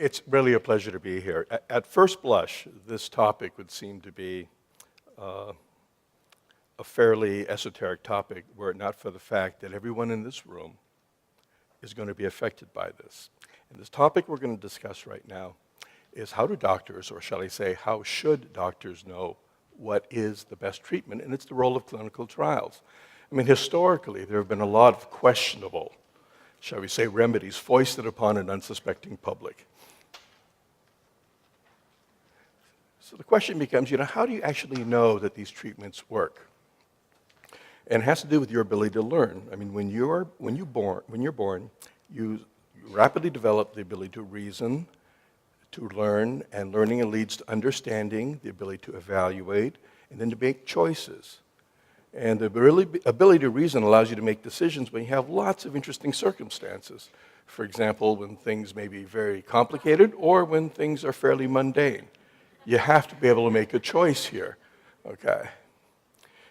It's really a pleasure to be here. At first blush, this topic would seem to be a fairly esoteric topic were it not for the fact that everyone in this room is going to be affected by this. And this topic we're going to discuss right now is how do doctors, or shall I say, how should doctors know what is the best treatment? And it's the role of clinical trials. I mean, historically, there have been a lot of questionable, shall we say, remedies foisted upon an unsuspecting public. So the question becomes, how do you actually know that these treatments work? And it has to do with your ability to learn. I mean, when you're born, you rapidly develop the ability to reason, to learn, and learning leads to understanding, the ability to evaluate, and then to make choices. And the ability to reason allows you to make decisions when you have lots of interesting circumstances. For example, when things may be very complicated or when things are fairly mundane. You have to be able to make a choice here, okay?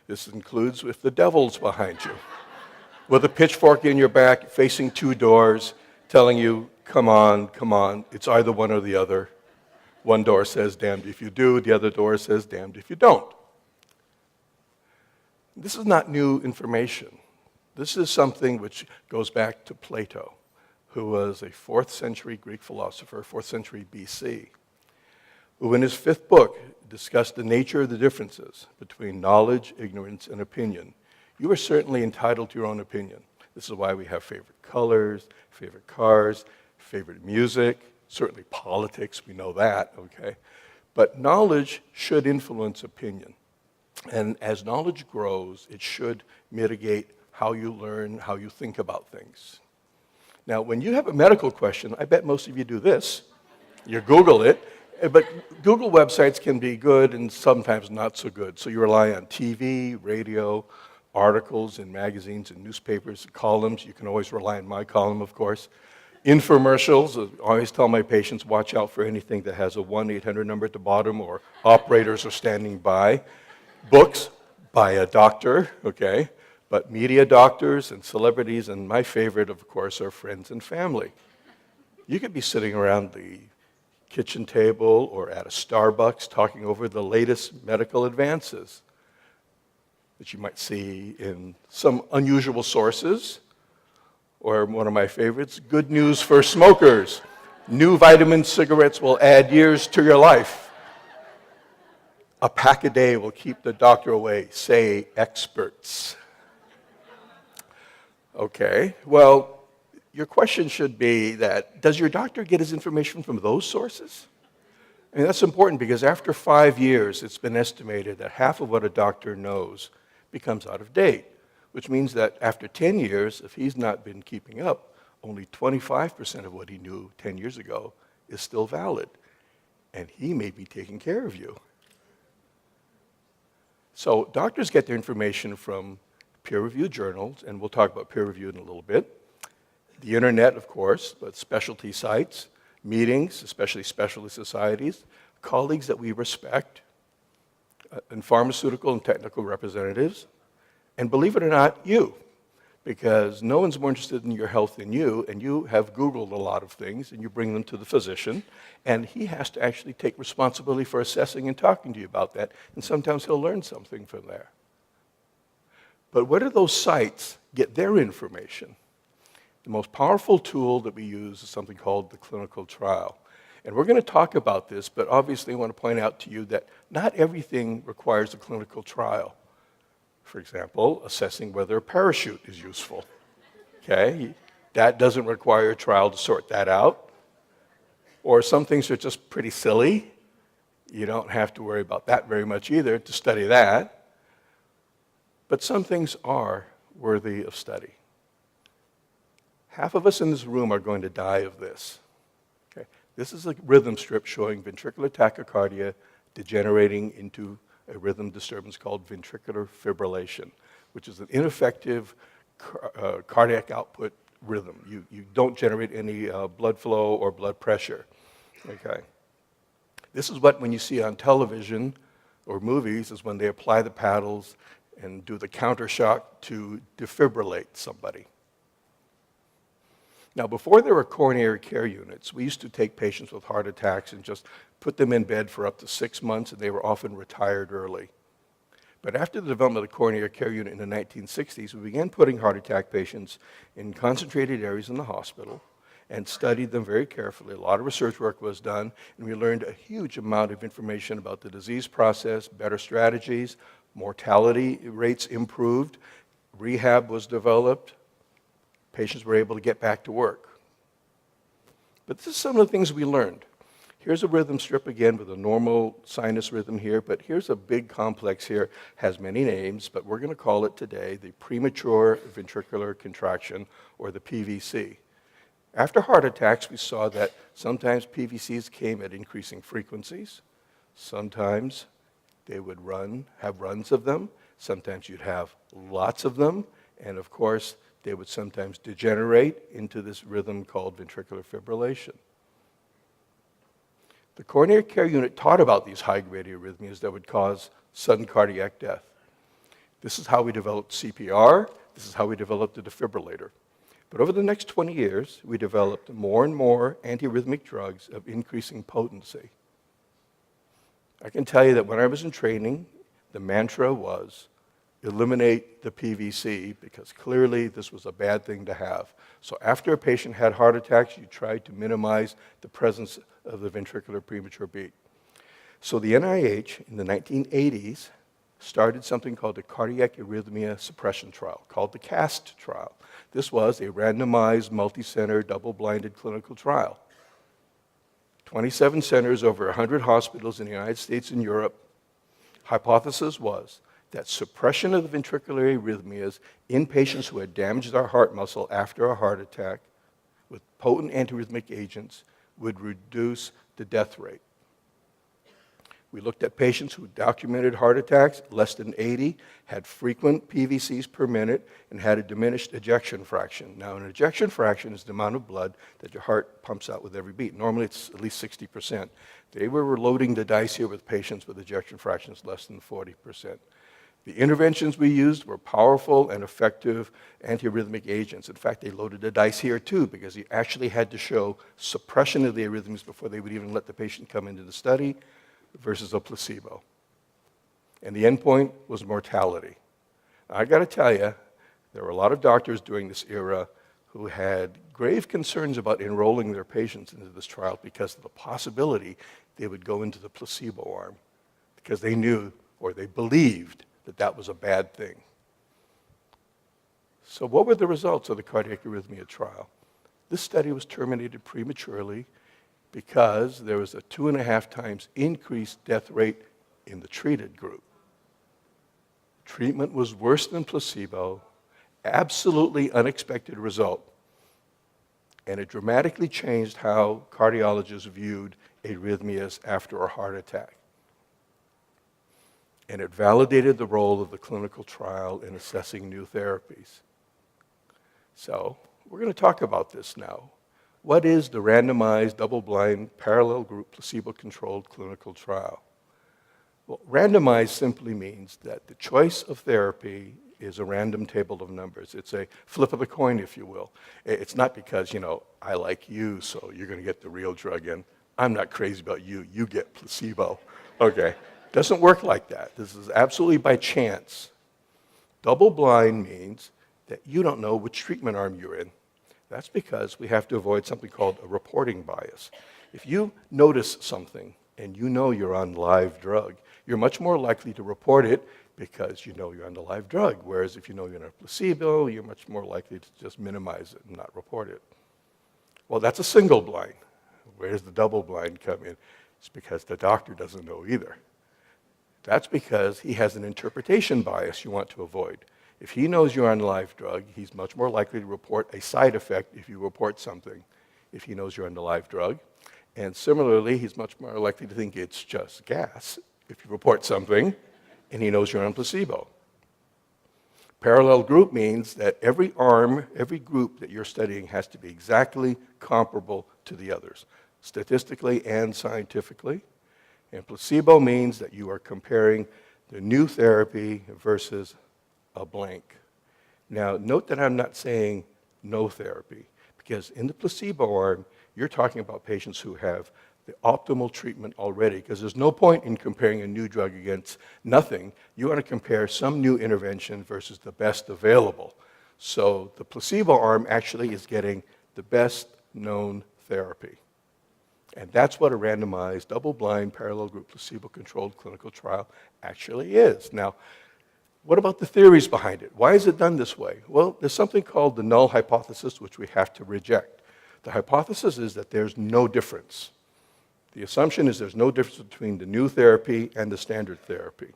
This includes if the devil's behind you, with a pitchfork in your back, facing two doors, telling you, come on, it's either one or the other. One door says, damned if you do, the other door says, damned if you don't. This is not new information. This is something which goes back to Plato, who was a 4th century Greek philosopher, 4th century BC, who in his 5th book discussed the nature of the differences between knowledge, ignorance, and opinion. You are certainly entitled to your own opinion. This is why we have favorite colors, favorite cars, favorite music, certainly politics, we know that, okay? But knowledge should influence opinion. And as knowledge grows, it should mitigate how you learn, how you think about things. Now, when you have a medical question, I bet most of you do this. You Google it, but Google websites can be good and sometimes not so good. So you rely on TV, radio, articles in magazines and newspapers, columns. You can always rely on my column, of course. Infomercials. I always tell my patients, watch out for anything that has a 1-800 number at the bottom or operators are standing by. Books by a doctor, okay? But media doctors and celebrities, and my favorite, of course, are friends and family. You could be sitting around the kitchen table or at a Starbucks talking over the latest medical advances that you might see in some unusual sources, or one of my favorites, good news for smokers. New vitamin cigarettes will add years to your life. A pack a day will keep the doctor away, say experts. Okay, well, your question should be that, does your doctor get his information from those sources? I mean, that's important because after 5 years, it's been estimated that half of what a doctor knows becomes out of date, which means that after 10 years, if he's not been keeping up, only 25% of what he knew 10 years ago is still valid, and he may be taking care of you. So doctors get their information from peer-reviewed journals, and we'll talk about peer-reviewed in a little bit. The internet, of course, but specialty sites, meetings, especially specialty societies, colleagues that we respect, and pharmaceutical and technical representatives, and believe it or not, you. Because no one's more interested in your health than you, and you have Googled a lot of things, and you bring them to the physician, and he has to actually take responsibility for assessing and talking to you about that, and sometimes he'll learn something from there. But where do those sites get their information? The most powerful tool that we use is something called the clinical trial. And we're going to talk about this, but obviously I want to point out to you that not everything requires a clinical trial. For example, assessing whether a parachute is useful. Okay, that doesn't require a trial to sort that out. Or some things are just pretty silly. You don't have to worry about that very much either to study that. But some things are worthy of study. Half of us in this room are going to die of this. Okay? This is a rhythm strip showing ventricular tachycardia degenerating into a rhythm disturbance called ventricular fibrillation, which is an ineffective cardiac output rhythm. You don't generate any blood flow or blood pressure. Okay? This is what, when you see on television or movies, is when they apply the paddles and do the counter shock to defibrillate somebody. Now, before there were coronary care units, we used to take patients with heart attacks and just put them in bed for up to 6 months, and they were often retired early. But after the development of the coronary care unit in the 1960s, we began putting heart attack patients in concentrated areas in the hospital and studied them very carefully. A lot of research work was done, and we learned a huge amount of information about the disease process, better strategies, mortality rates improved, rehab was developed, patients were able to get back to work. But this is some of the things we learned. Here's a rhythm strip again with a normal sinus rhythm here, but here's a big complex here, has many names, but we're going to call it today the premature ventricular contraction, or the PVC. After heart attacks, we saw that sometimes PVCs came at increasing frequencies. Sometimes they would have runs of them. Sometimes you'd have lots of them. And of course, they would sometimes degenerate into this rhythm called ventricular fibrillation. The coronary care unit taught about these high-grade arrhythmias that would cause sudden cardiac death. This is how we developed CPR. This is how we developed the defibrillator. But over the next 20 years, we developed more and more antiarrhythmic drugs of increasing potency. I can tell you that when I was in training, the mantra was, eliminate the PVC, because clearly this was a bad thing to have. So after a patient had heart attacks, you tried to minimize the presence of the ventricular premature beat. So the NIH in the 1980s started something called the Cardiac Arrhythmia Suppression Trial, called the CAST trial. This was a randomized, multi-center, double-blinded clinical trial. 27 centers, over 100 hospitals in the United States and Europe. Hypothesis was that suppression of the ventricular arrhythmias in patients who had damaged their heart muscle after a heart attack with potent antiarrhythmic agents would reduce the death rate. We looked at patients who documented heart attacks, less than 80, had frequent PVCs per minute, and had a diminished ejection fraction. Now, an ejection fraction is the amount of blood that your heart pumps out with every beat. Normally, it's at least 60%. They were loading the dice here with patients with ejection fractions less than 40%. The interventions we used were powerful and effective antiarrhythmic agents. In fact, they loaded the dice here too, because you actually had to show suppression of the arrhythms before they would even let the patient come into the study versus a placebo. And the endpoint was mortality. I got to tell you, there were a lot of doctors during this era who had grave concerns about enrolling their patients into this trial because of the possibility they would go into the placebo arm, because they knew or they believed that that was a bad thing. So what were the results of the cardiac arrhythmia trial? This study was terminated prematurely because there was a 2.5 times increased death rate in the treated group. Treatment was worse than placebo, absolutely unexpected result, and it dramatically changed how cardiologists viewed arrhythmias after a heart attack. And it validated the role of the clinical trial in assessing new therapies. So we're going to talk about this now. What is the randomized, double-blind, parallel group, placebo-controlled clinical trial? Well, randomized simply means that the choice of therapy is a random table of numbers. It's a flip of the coin, if you will. It's not because, I like you, so you're going to get the real drug in. I'm not crazy about you. You get placebo. Okay. Doesn't work like that. This is absolutely by chance. Double-blind means that you don't know which treatment arm you're in. That's because we have to avoid something called a reporting bias. If you notice something and you know you're on live drug, you're much more likely to report it because you know you're on the live drug. Whereas if you know you're on a placebo, you're much more likely to just minimize it and not report it. Well, that's a single blind. Where does the double blind come in? It's because the doctor doesn't know either. That's because he has an interpretation bias you want to avoid. If he knows you're on live drug, he's much more likely to report a side effect if you report something, if he knows you're on the live drug. And similarly, he's much more likely to think it's just gas if you report something and he knows you're on placebo. Parallel group means that every arm, every group that you're studying has to be exactly comparable to the others, statistically and scientifically. And placebo means that you are comparing the new therapy versus a blank. Now, note that I'm not saying no therapy, Because in the placebo arm, you're talking about patients who have the optimal treatment already, because there's no point in comparing a new drug against nothing. You want to compare some new intervention versus the best available. So the placebo arm actually is getting the best known therapy. And that's what a randomized, double-blind, parallel group, placebo-controlled clinical trial actually is. Now, what about the theories behind it? Why is it done this way? Well, there's something called the null hypothesis, which we have to reject. The hypothesis is that there's no difference. The assumption is there's no difference between the new therapy and the standard therapy.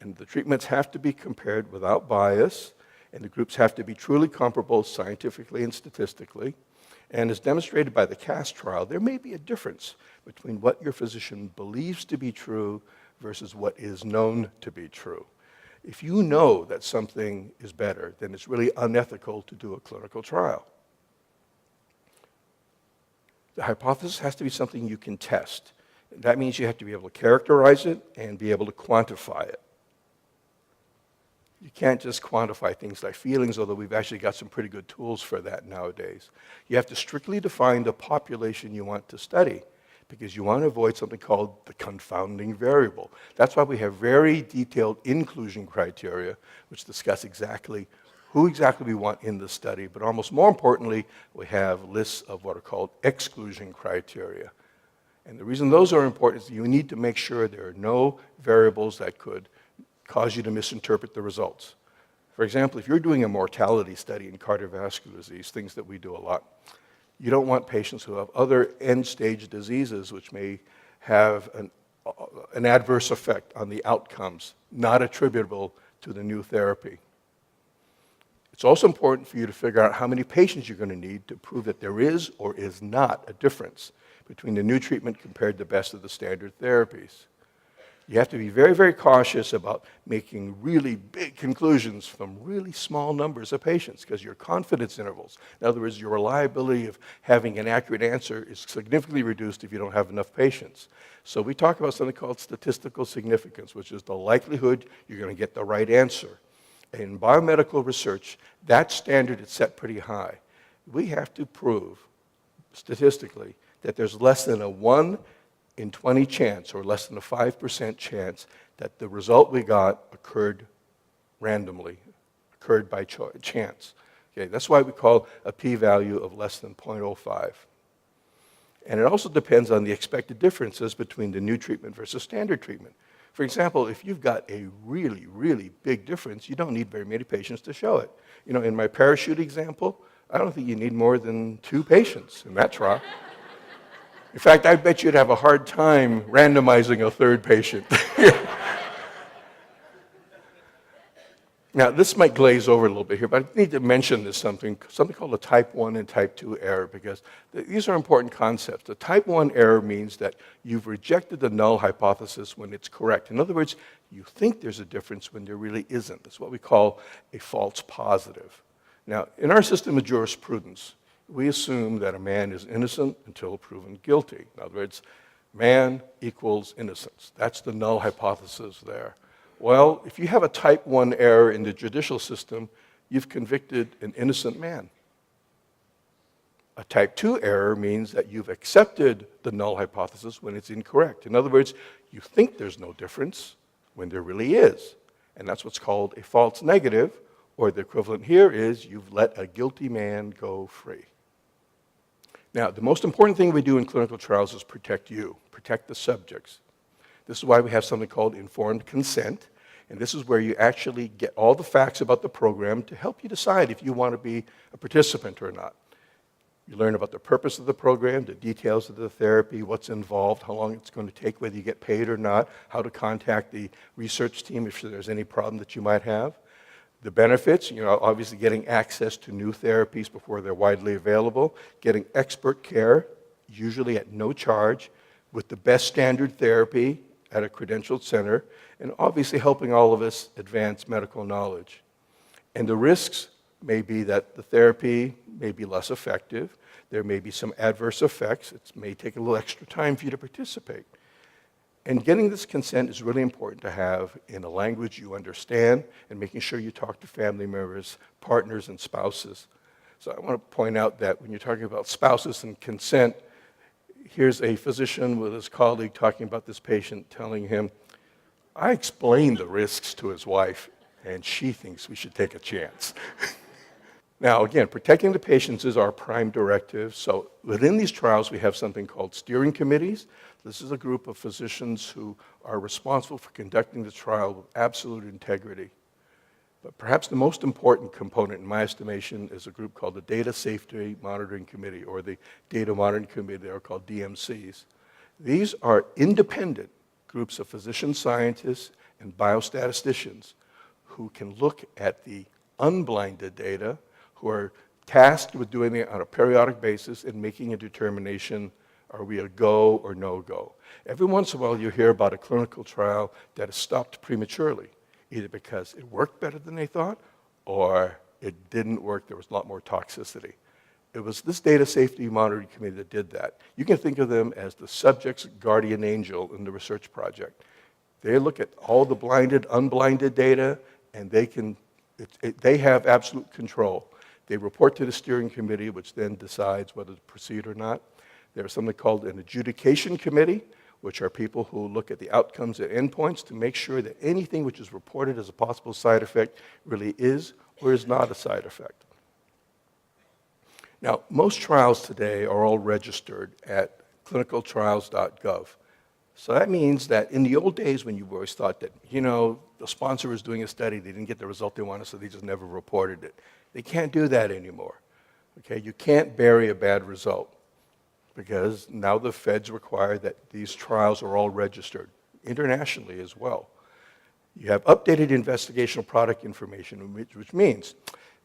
And the treatments have to be compared without bias, and the groups have to be truly comparable scientifically and statistically. And as demonstrated by the CAST trial, there may be a difference between what your physician believes to be true versus what is known to be true. If you know that something is better, then it's really unethical to do a clinical trial. The hypothesis has to be something you can test. That means you have to be able to characterize it and be able to quantify it. You can't just quantify things like feelings, although we've actually got some pretty good tools for that nowadays. You have to strictly define the population you want to study, because you want to avoid something called the confounding variable. That's why we have very detailed inclusion criteria, which discuss exactly who exactly we want in the study, but almost more importantly, we have lists of what are called exclusion criteria. And the reason those are important is you need to make sure there are no variables that could cause you to misinterpret the results. For example, if you're doing a mortality study in cardiovascular disease, things that we do a lot, you don't want patients who have other end-stage diseases which may have an adverse effect on the outcomes, not attributable to the new therapy. It's also important for you to figure out how many patients you're going to need to prove that there is or is not a difference between the new treatment compared to the best of the standard therapies. You have to be very, very cautious about making really big conclusions from really small numbers of patients, because your confidence intervals, in other words, your reliability of having an accurate answer, is significantly reduced if you don't have enough patients. So we talk about something called statistical significance, which is the likelihood you're going to get the right answer. In biomedical research, that standard is set pretty high. We have to prove, statistically, that there's less than a 1 in 20 chance, or less than a 5% chance, that the result we got occurred randomly, occurred by chance. Okay, that's why we call a p-value of less than 0.05. And it also depends on the expected differences between the new treatment versus standard treatment. For example, if you've got a really, really big difference, you don't need very many patients to show it. You know, in my parachute example, I don't think you need more than 2 patients in that trial. In fact, I bet you'd have a hard time randomizing a 3rd patient. Now, this might glaze over a little bit here, but I need to mention this something called a type 1 and type 2 error, because these are important concepts. The type 1 error means that you've rejected the null hypothesis when it's correct. In other words, you think there's a difference when there really isn't. It's what we call a false positive. Now, in our system of jurisprudence, we assume that a man is innocent until proven guilty. In other words, man equals innocence. That's the null hypothesis there. Well, if you have a type 1 error in the judicial system, you've convicted an innocent man. A type 2 error means that you've accepted the null hypothesis when it's incorrect. In other words, you think there's no difference when there really is. And that's what's called a false negative, or the equivalent here is you've let a guilty man go free. Now, the most important thing we do in clinical trials is protect you, protect the subjects. This is why we have something called informed consent, and this is where you actually get all the facts about the program to help you decide if you want to be a participant or not. You learn about the purpose of the program, the details of the therapy, what's involved, how long it's going to take, whether you get paid or not, how to contact the research team if there's any problem that you might have. The benefits, obviously getting access to new therapies before they're widely available, getting expert care, usually at no charge, with the best standard therapy at a credentialed center, and obviously helping all of us advance medical knowledge. And the risks may be that the therapy may be less effective, there may be some adverse effects, it may take a little extra time for you to participate. And getting this consent is really important to have in a language you understand, and making sure you talk to family members, partners, and spouses. So I want to point out that when you're talking about spouses and consent, here's a physician with his colleague talking about this patient, telling him, I explained the risks to his wife, and she thinks we should take a chance. Now, again, protecting the patients is our prime directive. So within these trials, we have something called steering committees. This is a group of physicians who are responsible for conducting the trial with absolute integrity. But perhaps the most important component, in my estimation, is a group called the Data Safety Monitoring Committee, or the Data Monitoring Committee. They are called DMCs. These are independent groups of physician scientists and biostatisticians who can look at the unblinded data, who are tasked with doing it on a periodic basis and making a determination, are we a go or no-go? Every once in a while you hear about a clinical trial that is stopped prematurely, either because it worked better than they thought or it didn't work, there was a lot more toxicity. It was this Data Safety Monitoring Committee that did that. You can think of them as the subject's guardian angel in the research project. They look at all the blinded, unblinded data, and they have absolute control. They report to the steering committee, which then decides whether to proceed or not. There's something called an adjudication committee, which are people who look at the outcomes and endpoints to make sure that anything which is reported as a possible side effect really is or is not a side effect. Now, most trials today are all registered at clinicaltrials.gov. So that means that in the old days when you always thought that, the sponsor was doing a study, they didn't get the result they wanted, so they just never reported it. They can't do that anymore. Okay, you can't bury a bad result because now the feds require that these trials are all registered internationally as well. You have updated investigational product information, which means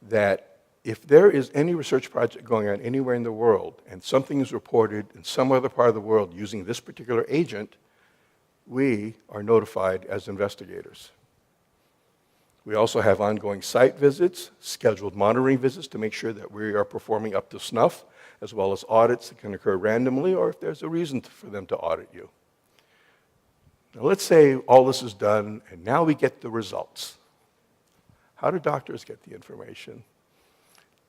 that if there is any research project going on anywhere in the world and something is reported in some other part of the world using this particular agent, we are notified as investigators. We also have ongoing site visits, scheduled monitoring visits to make sure that we are performing up to snuff, as well as audits that can occur randomly or if there's a reason for them to audit you. Now let's say all this is done and now we get the results. How do doctors get the information?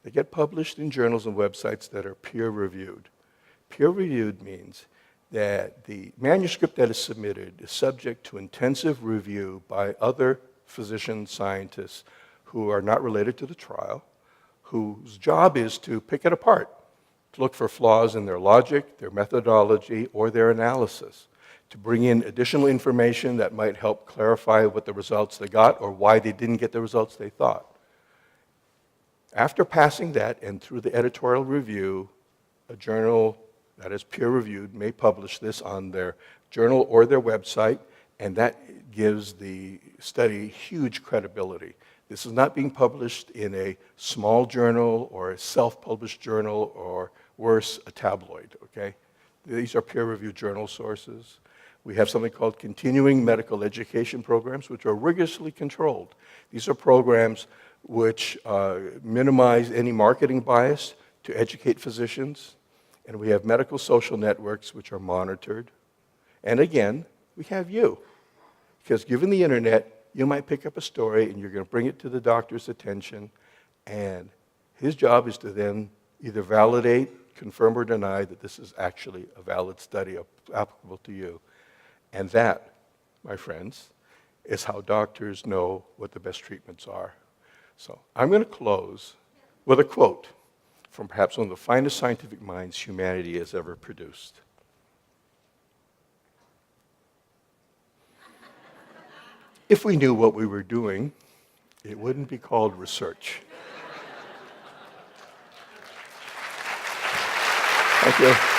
They get published in journals and websites that are peer-reviewed. Peer-reviewed means that the manuscript that is submitted is subject to intensive review by other physician scientists who are not related to the trial, whose job is to pick it apart, to look for flaws in their logic, their methodology, or their analysis, to bring in additional information that might help clarify what the results they got or why they didn't get the results they thought. After passing that and through the editorial review, a journal that is peer-reviewed may publish this on their journal or their website, and that gives the study huge credibility. This is not being published in a small journal or a self-published journal or worse, a tabloid, okay? These are peer-reviewed journal sources. We have something called continuing medical education programs, which are rigorously controlled. These are programs which minimize any marketing bias to educate physicians. And we have medical social networks which are monitored. And again, we have you. Because given the internet, you might pick up a story and you're going to bring it to the doctor's attention. And his job is to then either validate, confirm, or deny that this is actually a valid study applicable to you. And that, my friends, is how doctors know what the best treatments are. So I'm going to close with a quote from perhaps one of the finest scientific minds humanity has ever produced. If we knew what we were doing, it wouldn't be called research. Thank you.